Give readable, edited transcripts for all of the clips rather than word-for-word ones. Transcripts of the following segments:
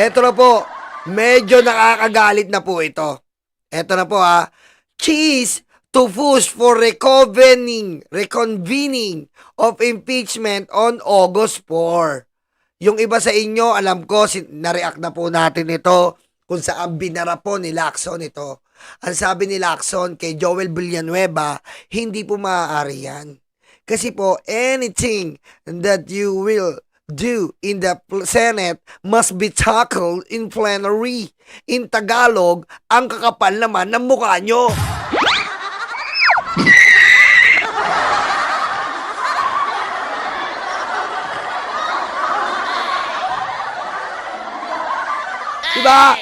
Eto na po, medyo nakakagalit na po ito. Eto na po Cheese to push for reconvening of impeachment on August 4. Yung iba sa inyo, alam ko, na-react na po natin ito kung saan binara po ni Lacson ito. Ang sabi ni Lacson kay Joel Villanueva, hindi po maaari yan. Kasi po, anything that you will do in the Senate must be tackled in plenary. In Tagalog, ang kakapal naman ng mukha nyo. Diba?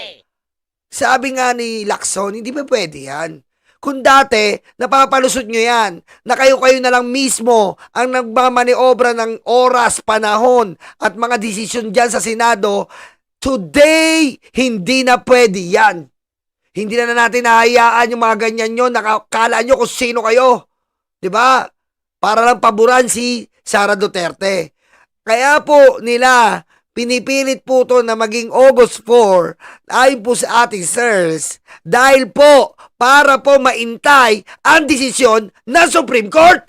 Sabi nga ni Lacson, hindi ba pwede yan? Kung dati, napapalusot nyo yan, na kayo-kayo na lang mismo ang nagmamaniobra ng oras, panahon, at mga desisyon dyan sa Senado, today, hindi na pwede yan. Hindi na natin nahayaan yung mga ganyan nyo, nakakala nyo kung sino kayo. Diba? Para lang paboran si Sara Duterte. Kaya po nila, pinipilit po to na maging August 4 ayon po sa ating sirs dahil po para po maintay ang desisyon ng Supreme Court.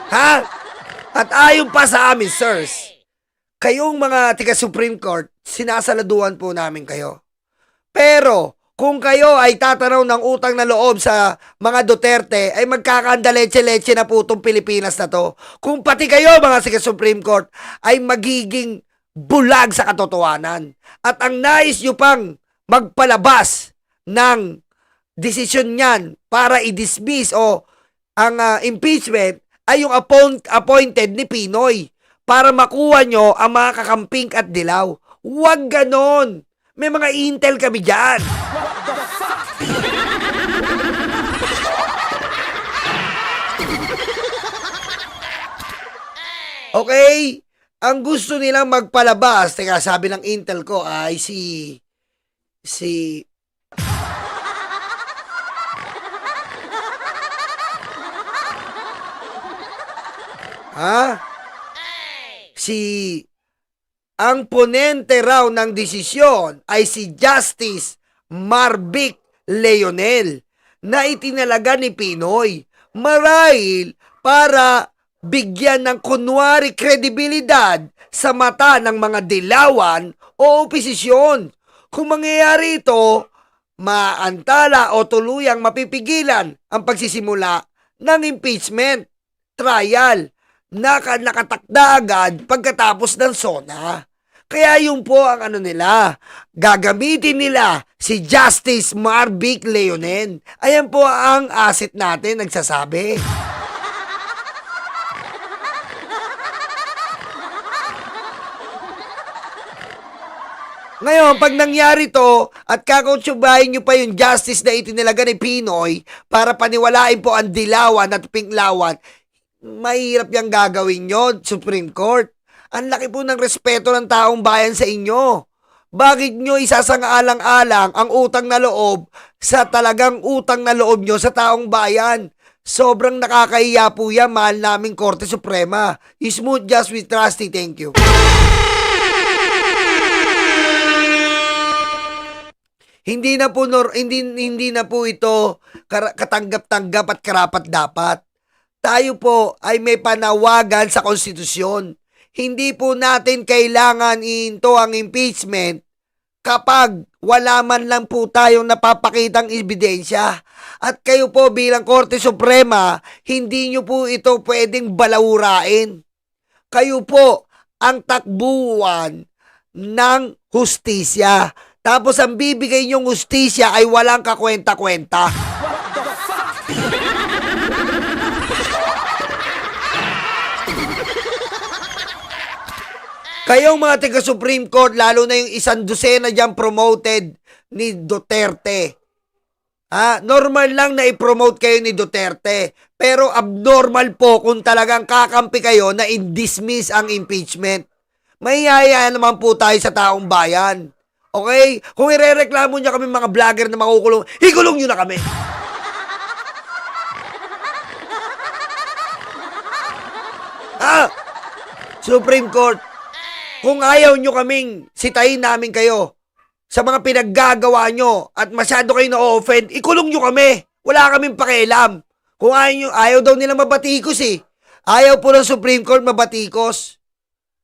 Ha? At ayon pa sa amin, sirs, kayong mga tiga Supreme Court, sinasaladuhan po namin kayo. Pero kung kayo ay tatanaw ng utang na loob sa mga Duterte, ay magkakandaletse-letse na po itong Pilipinas na to. Kung pati kayo, mga sa Supreme Court, ay magiging bulag sa katotohanan. At ang nais nyo pang magpalabas ng desisyon niyan para i-dismiss o ang impeachment ay yung appointed ni Pinoy para makuha nyo ang mga kakamping at dilaw. Huwag ganon. May mga intel kami dyan. Okay? Ang gusto nilang magpalabas, teka, sabi ng intel ko ay si ang ponente raw ng desisyon ay si Justice Marvic Leonel na itinalaga ni Pinoy marahil para bigyan ng kunwari kredibilidad sa mata ng mga dilawan o oposisyon. Kung mangyayari ito, maantala o tuluyang mapipigilan ang pagsisimula ng impeachment trial na nakatakda agad pagkatapos ng SONA. Kaya yun po ang nila, gagamitin nila si Justice Marvic Leonel. Ayan po ang asset natin, nagsasabi. Ngayon, pag nangyari to at kakauntsubahin nyo pa yung justice na itinalaga ni Pinoy para paniwalain po ang dilawan at pinklawan, mahirap yung gagawin nyo, Supreme Court. Ang laki po ng respeto ng taong bayan sa inyo. Bakit nyo isasang-alang-alang ang utang na loob sa talagang utang na loob nyo sa taong bayan? Sobrang nakakahiya po yan, mahal naming Korte Suprema. Smooth just with trusty, thank you. Hindi na po ito katanggap-tanggap at karapat-dapat. Tayo po ay may panawagan sa konstitusyon. Hindi po natin kailangan ihinto ang impeachment kapag wala man lang po tayong napapakitang ebidensya. At kayo po bilang Korte Suprema, hindi nyo po ito pwedeng balawurain. Kayo po ang takbuhan ng hustisya. Tapos ang bibigay nyong hustisya ay walang kakwenta-kwenta. Kayong mga taga-Supreme Court, lalo na yung 100 dyan promoted ni Duterte. Normal lang na i-promote kayo ni Duterte. Pero abnormal po kung talagang kakampi kayo na i-dismiss ang impeachment. Mahihayaan naman po tayo sa taong bayan. Okay? Kung irereklamo niya kami mga vlogger na makukulong, ikulong nyo na kami. Ha? Supreme Court, kung ayaw nyo kaming sitayin namin kayo sa mga pinaggagawa nyo at masyado kayo na-offend, ikulong nyo kami. Wala kaming pakialam. Kung ayaw daw nila mabatikos eh. Ayaw po ng Supreme Court mabatikos.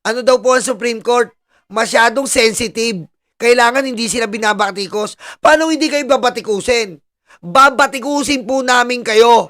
Ano daw po ang Supreme Court? Masyadong sensitive. Kailangan hindi sila binabatikos. Paano hindi kayo babatikusin? Babatikusin po namin kayo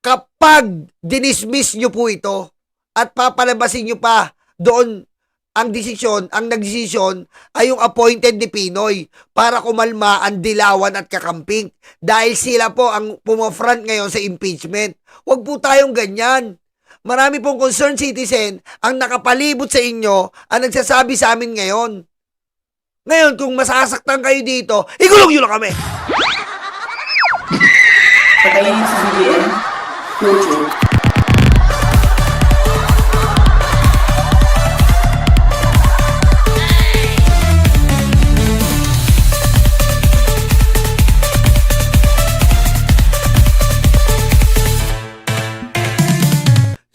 kapag dinismiss nyo po ito at papalabasin nyo pa doon ang nagdesisyon ay yung appointed ni Pinoy para kumalma ang dilawan at kakamping dahil sila po ang pumafront ngayon sa impeachment. Huwag po tayong ganyan. Marami pong concerned citizen ang nakapalibot sa inyo ang nagsasabi sa amin ngayon. Ngayon, kung masasaktan kayo dito, ikulong nyo na kami. Patayin sa CBN, closure.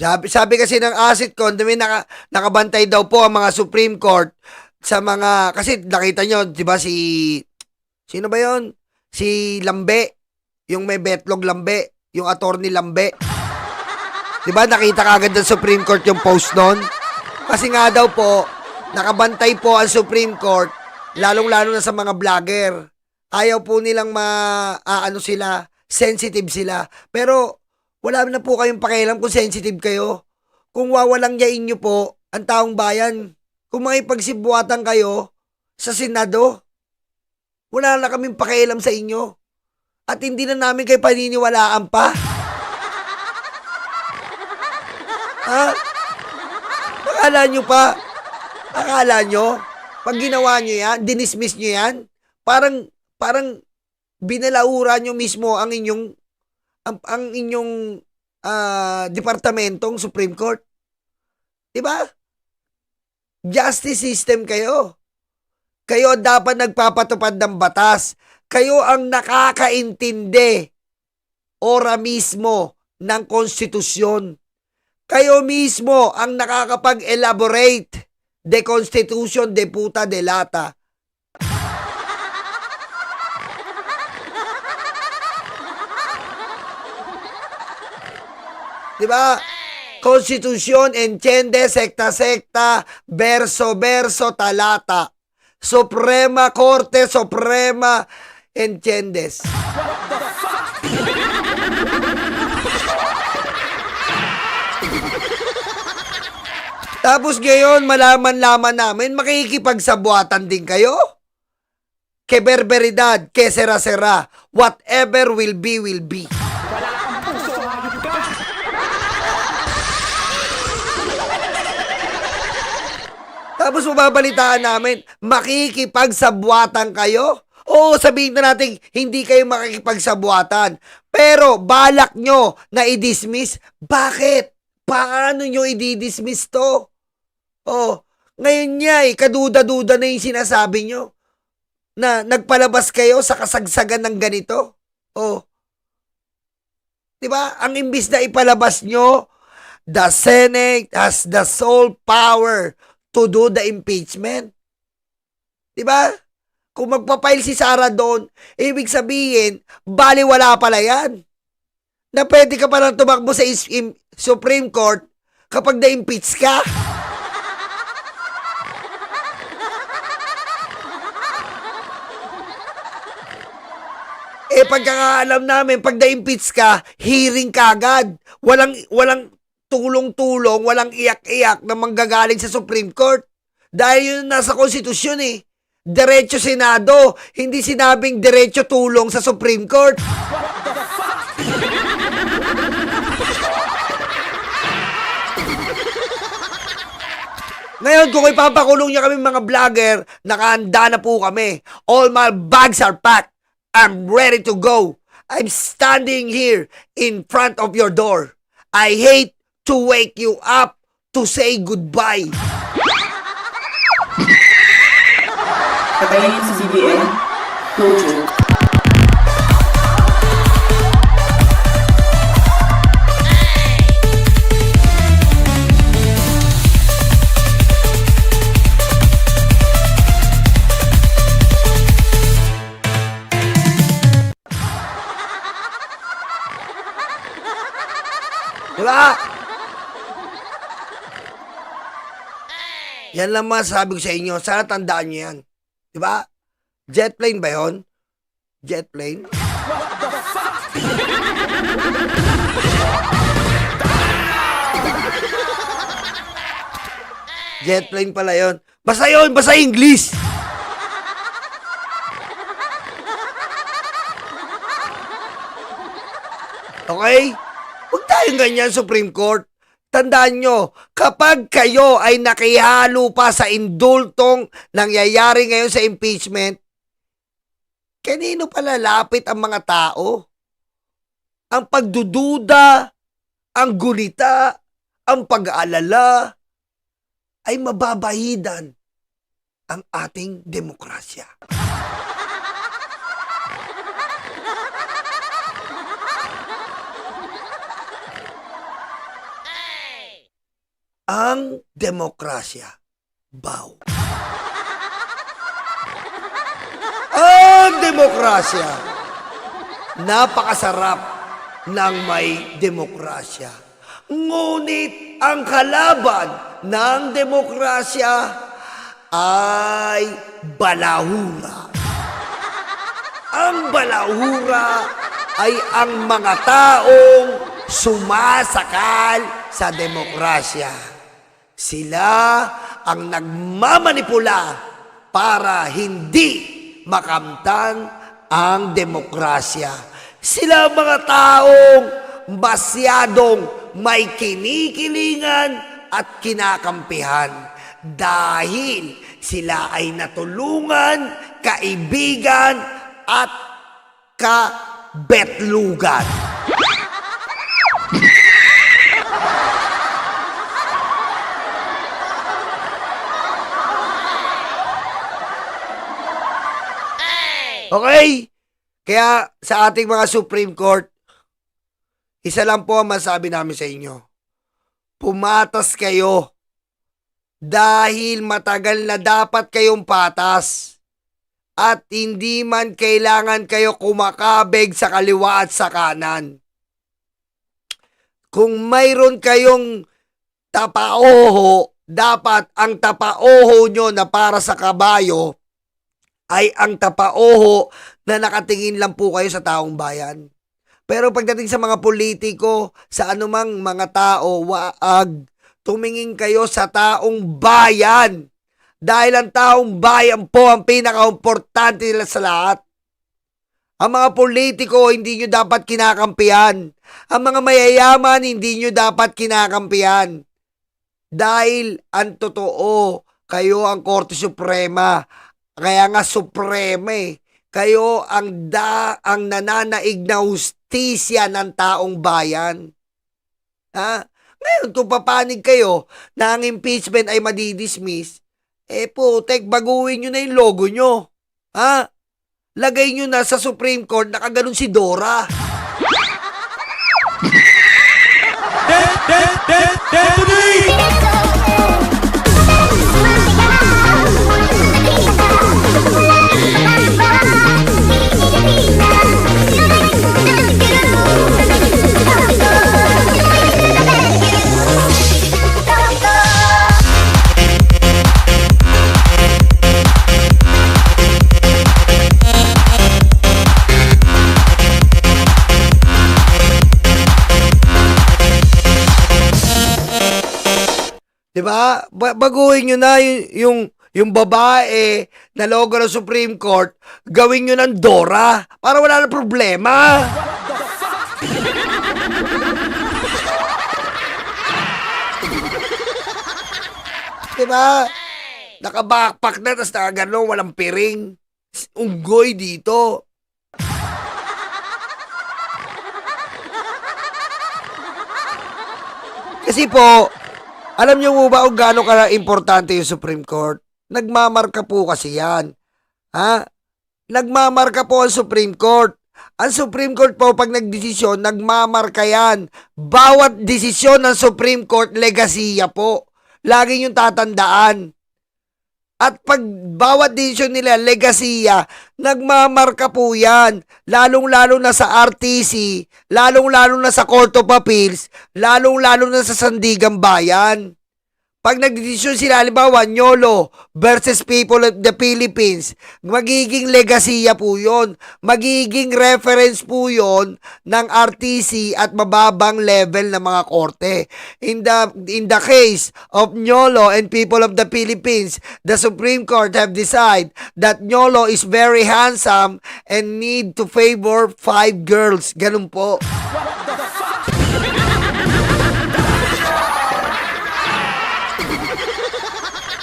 Sabi kasi ng asset ko, nakabantay daw po ang mga Supreme Court sa mga, kasi nakita nyo, di ba sino ba yon? Si Lambe, yung may betlog Lambe, yung attorney Lambe. Di ba nakita kagad ng Supreme Court yung post nun? Kasi nga daw po, nakabantay po ang Supreme Court, lalong-lalo na sa mga vlogger. Ayaw po nilang sila, sensitive sila. Pero, wala na po kayong pakialam kung sensitive kayo. Kung wawalang yain nyo po, ang taong bayan, kung makipagsibuatan kayo sa Senado, wala na kaming pakialam sa inyo. At hindi na namin kayo paniniwalaan pa. Ha? Akala nyo, pag ginawa nyo yan, dinismiss nyo yan, parang binalaura nyo mismo ang inyong departamentong Supreme Court. Diba? Justice system kayo. Kayo dapat nagpapatupad ng batas. Kayo ang nakakaintindi ora mismo ng konstitusyon. Kayo mismo ang nakakapag-elaborate de Constitution de puta de lata. Diba? Konstitusyon, entiende, sekta-sekta, verso-verso, talata. Suprema Korte, Suprema, entiendes. Tapos ngayon, malaman-laman namin, makikipagsabuatan din kayo? Que berberidad, que sera-sera, whatever will be, will be. Tapos mababalitaan namin, makikipagsabuatan kayo? Oo, sabihin na natin, hindi kayo makikipagsabuatan. Pero, balak nyo na i-dismiss. Bakit? Paano nyo i-dismiss to? Oh, ngayon niya kaduda-duda na yung sinasabi nyo. Na nagpalabas kayo sa kasagsagan ng ganito. Oh. Diba? Ang imbis na ipalabas nyo, the Senate has the sole power to do the impeachment. Diba? Kung magpapile si Sara doon, ibig sabihin, baliwala pala yan. Na pwede ka palang tumakbo sa Supreme Court kapag na-impeach ka. Pagkakaalam namin, pag na-impeach ka, hearing ka agad. Walang tulong-tulong, walang iyak-iyak na manggagaling sa Supreme Court. Dahil yun nasa konstitusyon eh. Diretso Senado, hindi sinabing diretso tulong sa Supreme Court. Ngayon, kung ipapakulong niya kami mga vlogger, nakahanda na po kami. All my bags are packed. I'm ready to go. I'm standing here in front of your door. I hate to wake you up to say goodbye. Patayin sa CBN, closure. Di ba? Yan lang masasabi ko sa inyo. Sana tandaan nyo yan. Di ba? Jet plane ba yun? Jet plane? Jet plane pala yun. Basta yun, basta English. Okay? Huwag tayong ganyan, Supreme Court. Tandaan nyo, kapag kayo ay nakihalo pa sa indultong nangyayari ngayon sa impeachment, kanino pa lalapit ang mga tao? Ang pagdududa, ang gunita, ang pag-aalala, ay mababahidan ang ating demokrasya. Ang demokrasya, baw. Ang demokrasya, napakasarap ng may demokrasya. Ngunit ang kalaban ng demokrasya ay balahura. Ang balahura ay ang mga taong sumasakal sa demokrasya. Sila ang nagmamanipula para hindi makamtan ang demokrasya. Sila ang mga taong masyadong may kinikilingan at kinakampihan dahil sila ay natulungan, kaibigan at kabetlugan. Okay? Kaya sa ating mga Supreme Court, isa lang po ang masabi namin sa inyo. Pumatas kayo dahil matagal na dapat kayong patas at hindi man kailangan kayo kumakabig sa kaliwa at sa kanan. Kung mayroon kayong tapaoho, dapat ang tapaoho nyo na para sa kabayo ay ang tapaoho na nakatingin lang po kayo sa taong bayan. Pero pagdating sa mga politiko, sa anumang mga tao, waag, tumingin kayo sa taong bayan. Dahil ang taong bayan po ang pinaka-importante nila sa lahat. Ang mga politiko, hindi nyo dapat kinakampihan. Ang mga mayayaman, hindi nyo dapat kinakampihan. Dahil ang totoo, kayo ang Korte Suprema. Kaya nga Supreme, kayo ang nananaig na hustisya ng taong bayan. Ha? Ngayon, kung papanig kayo na ang impeachment ay madidismiss, putek, baguhin nyo na yung logo nyo. Ha? Lagay nyo na sa Supreme Court, nakaganon si Dora. Diba? Baguhin nyo na yung babae na logo ng Supreme Court, gawin nyo ng Dora para wala na problema. Diba? Naka-backpack na, tapos nakagano, walang piring. Unggoy dito. Kasi po, alam niyo mo ba kung gaano ka-importante yung Supreme Court? Nagmamarka po kasi yan. Ha? Nagmamarka po ang Supreme Court. Ang Supreme Court po, pag nagdesisyon, nagmamarka yan. Bawat desisyon ng Supreme Court, legasiya po. Lagi niyong tatandaan. At pag bawat desisyon nila, legasiya, nagmamarka po yan. Lalong-lalo na sa RTC, lalong-lalo na sa Court of Appeals, lalong-lalo na sa Sandigang Bayan. Pag nagdesisyon sila, halimbawa, Nyolo versus People of the Philippines, magiging legasiya po yon. Magiging reference po yon ng RTC at mababang level ng mga korte. In the case of Nyolo and People of the Philippines, the Supreme Court have decided that Nyolo is very handsome and need to favor 5 girls. Ganun po.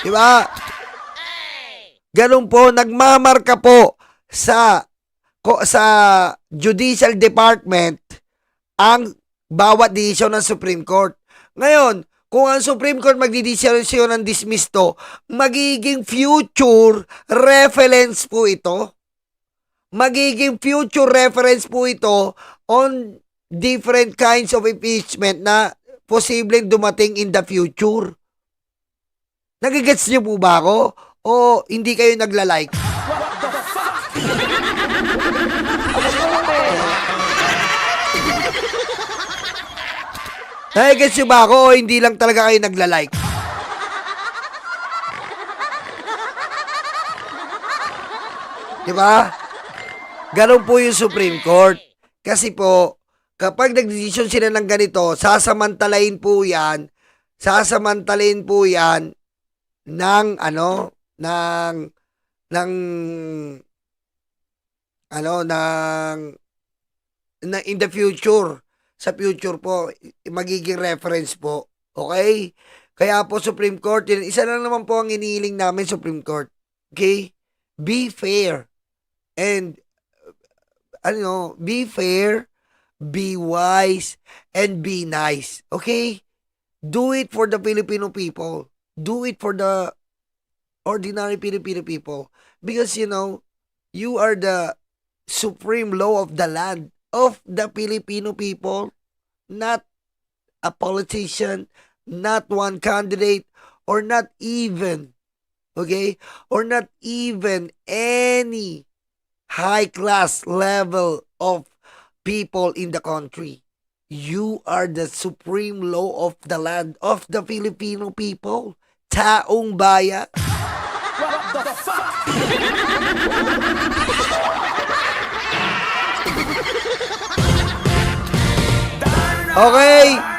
Diba? Ganun po, nagmamarka po sa Judicial Department ang bawat desisyon ng Supreme Court. Ngayon, kung ang Supreme Court magdidesisyon ng dismiss to, magiging future reference po ito. Magiging future reference po ito on different kinds of impeachment na posibleng dumating in the future. Nagigets niyo po ba ako? O hindi kayo nagla-like? Nagigets niyo ba ako o hindi lang talaga kayo nagla-like? Diba? Ganun po yung Supreme Court. Kasi po, kapag nagdesisyon sila ng ganito, sasamantalain po yan ng in the future, sa future po magiging reference po. Okay? Kaya po Supreme Court, isa lang naman po ang inihiling namin Supreme Court. Okay? Be fair and be fair, be wise, and be nice. Okay? Do it for the Filipino people. Do it for the ordinary Filipino people. Because, you are the supreme law of the land of the Filipino people. Not a politician, not one candidate, or not even, or not even any high-class level of people in the country. You are the supreme law of the land of the Filipino people. Taong bayan. What the fuck? Okay.